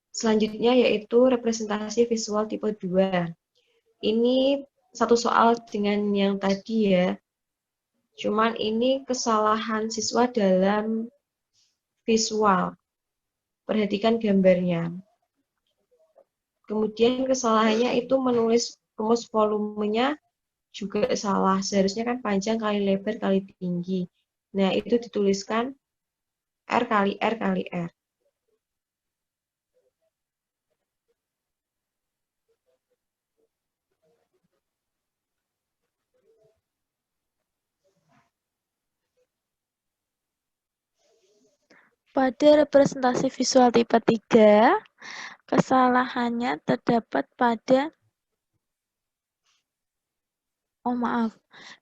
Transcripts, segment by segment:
Selanjutnya yaitu representasi visual tipe 2. Ini satu soal dengan yang tadi ya. Cuman ini kesalahan siswa dalam visual. Perhatikan gambarnya. Kemudian kesalahannya itu menulis rumus volumenya juga salah. Seharusnya kan panjang kali lebar kali tinggi. Nah, itu dituliskan R kali R kali R. Pada representasi visual tipe 3, kesalahannya terdapat pada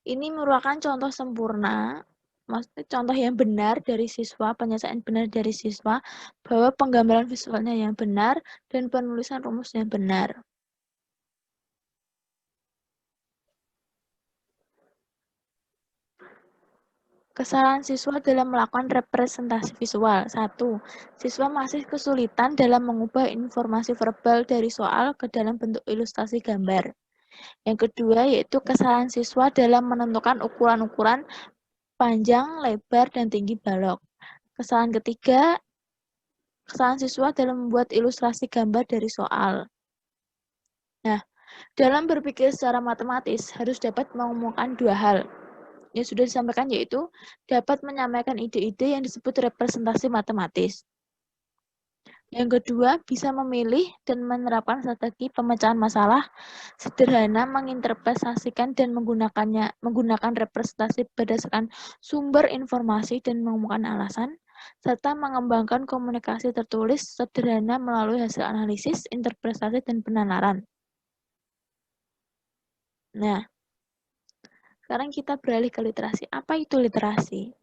ini merupakan contoh sempurna, maksudnya contoh yang benar dari siswa, penyelesaian benar dari siswa, bahwa penggambaran visualnya yang benar dan penulisan rumus yang benar. Kesalahan siswa dalam melakukan representasi visual. 1. Siswa masih kesulitan dalam mengubah informasi verbal dari soal ke dalam bentuk ilustrasi gambar. Yang kedua yaitu kesalahan siswa dalam menentukan ukuran-ukuran panjang, lebar, dan tinggi balok. Kesalahan ketiga, kesalahan siswa dalam membuat ilustrasi gambar dari soal. Nah, dalam berpikir secara matematis harus dapat mengumumkan dua hal. Yang sudah disampaikan yaitu dapat menyampaikan ide-ide yang disebut representasi matematis. Yang kedua, bisa memilih dan menerapkan strategi pemecahan masalah sederhana, menginterpretasikan dan menggunakan representasi berdasarkan sumber informasi dan mengumumkan alasan, serta mengembangkan komunikasi tertulis sederhana melalui hasil analisis, interpretasi, dan penalaran. Nah, sekarang kita beralih ke literasi. Apa itu literasi?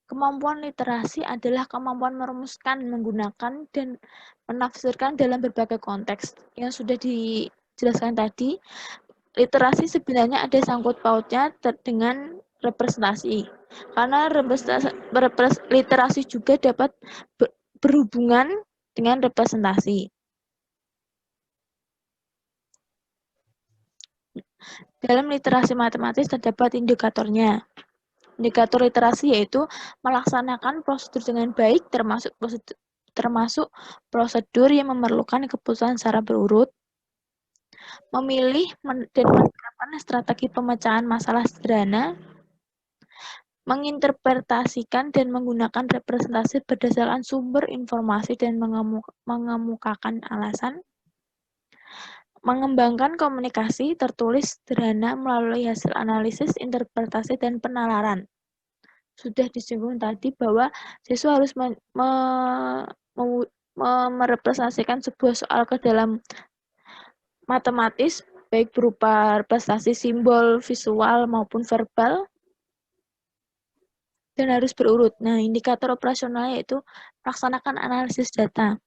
Kemampuan literasi adalah kemampuan merumuskan, menggunakan, dan menafsirkan dalam berbagai konteks. Yang sudah dijelaskan tadi, literasi sebenarnya ada sangkut pautnya dengan representasi. Karena literasi juga dapat berhubungan dengan representasi. Dalam literasi matematis terdapat indikatornya. Indikator literasi yaitu melaksanakan prosedur dengan baik, termasuk prosedur yang memerlukan keputusan secara berurut, memilih dan menerapkan strategi pemecahan masalah sederhana, menginterpretasikan dan menggunakan representasi berdasarkan sumber informasi dan mengemukakan alasan, mengembangkan komunikasi tertulis sederhana melalui hasil analisis, interpretasi, dan penalaran. Sudah disinggung tadi bahwa siswa harus merepresentasikan sebuah soal ke dalam matematis, baik berupa representasi simbol, visual, maupun verbal, dan harus berurut. Nah, indikator operasional yaitu melaksanakan analisis data.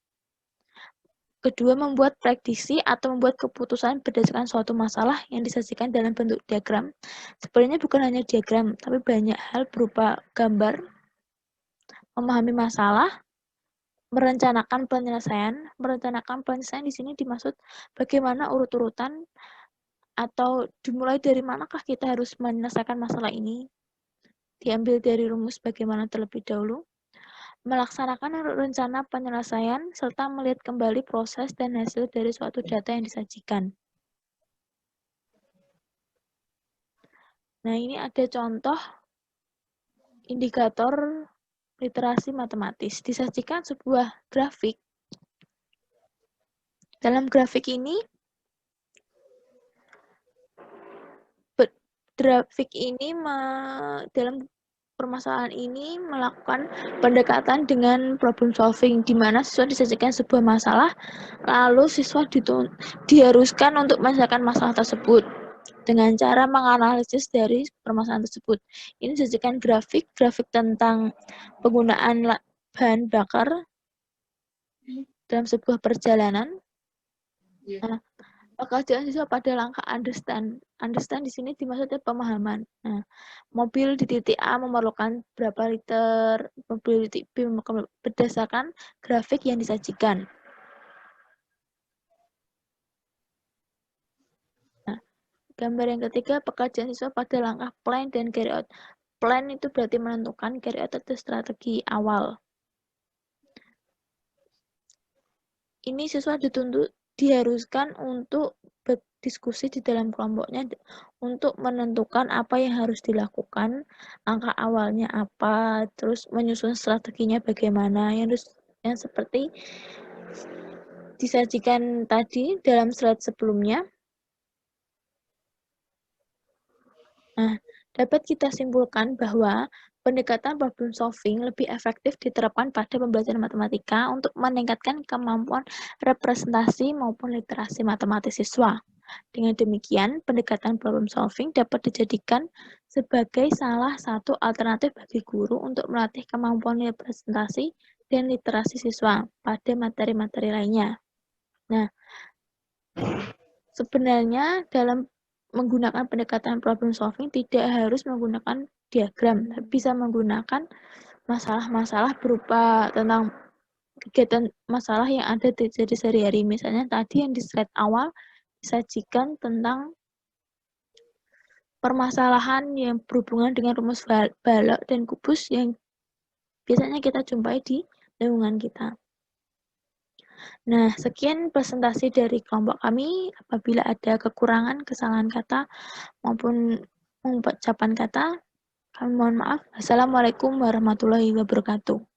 Kedua, membuat prediksi atau membuat keputusan berdasarkan suatu masalah yang disajikan dalam bentuk diagram. Sebenarnya bukan hanya diagram, tapi banyak hal berupa gambar, memahami masalah, merencanakan penyelesaian. Merencanakan penyelesaian di sini dimaksud bagaimana urut-urutan atau dimulai dari manakah kita harus menyelesaikan masalah ini. Diambil dari rumus bagaimana terlebih dahulu. Melaksanakan rencana penyelesaian, serta melihat kembali proses dan hasil dari suatu data yang disajikan. Nah, ini ada contoh indikator literasi matematis. Disajikan sebuah grafik. Dalam grafik ini, dalam permasalahan ini melakukan pendekatan dengan problem solving, di mana siswa disajikan sebuah masalah, lalu siswa diharuskan untuk menyelesaikan masalah tersebut dengan cara menganalisis dari permasalahan tersebut. Ini disajikan grafik tentang penggunaan bahan bakar dalam sebuah perjalanan. Nah, Pekerjaan siswa pada langkah understand. Understand di sini dimaksudnya pemahaman. Nah, mobil di titik A memerlukan berapa liter, mobil di titik B memerlukan berdasarkan grafik yang disajikan. Nah, gambar yang ketiga, pekerjaan siswa pada langkah plan dan carry out. Plan itu berarti menentukan, carry out itu strategi awal. Ini siswa dituntut diharuskan untuk berdiskusi di dalam kelompoknya untuk menentukan apa yang harus dilakukan, langkah awalnya apa, terus menyusun strateginya bagaimana, yang seperti disajikan tadi dalam slide sebelumnya. Nah, dapat kita simpulkan bahwa pendekatan problem solving lebih efektif diterapkan pada pembelajaran matematika untuk meningkatkan kemampuan representasi maupun literasi matematis siswa. Dengan demikian, pendekatan problem solving dapat dijadikan sebagai salah satu alternatif bagi guru untuk melatih kemampuan representasi dan literasi siswa pada materi-materi lainnya. Nah, sebenarnya dalam menggunakan pendekatan problem solving tidak harus menggunakan diagram, tapi bisa menggunakan masalah-masalah berupa tentang kegiatan masalah yang ada terjadi sehari-hari. Misalnya tadi yang di slide awal disajikan tentang permasalahan yang berhubungan dengan rumus balok dan kubus yang biasanya kita jumpai di lingkungan kita. Nah, sekian presentasi dari kelompok kami. Apabila ada kekurangan, kesalahan kata, maupun pengucapan kata, kami mohon maaf. Assalamualaikum warahmatullahi wabarakatuh.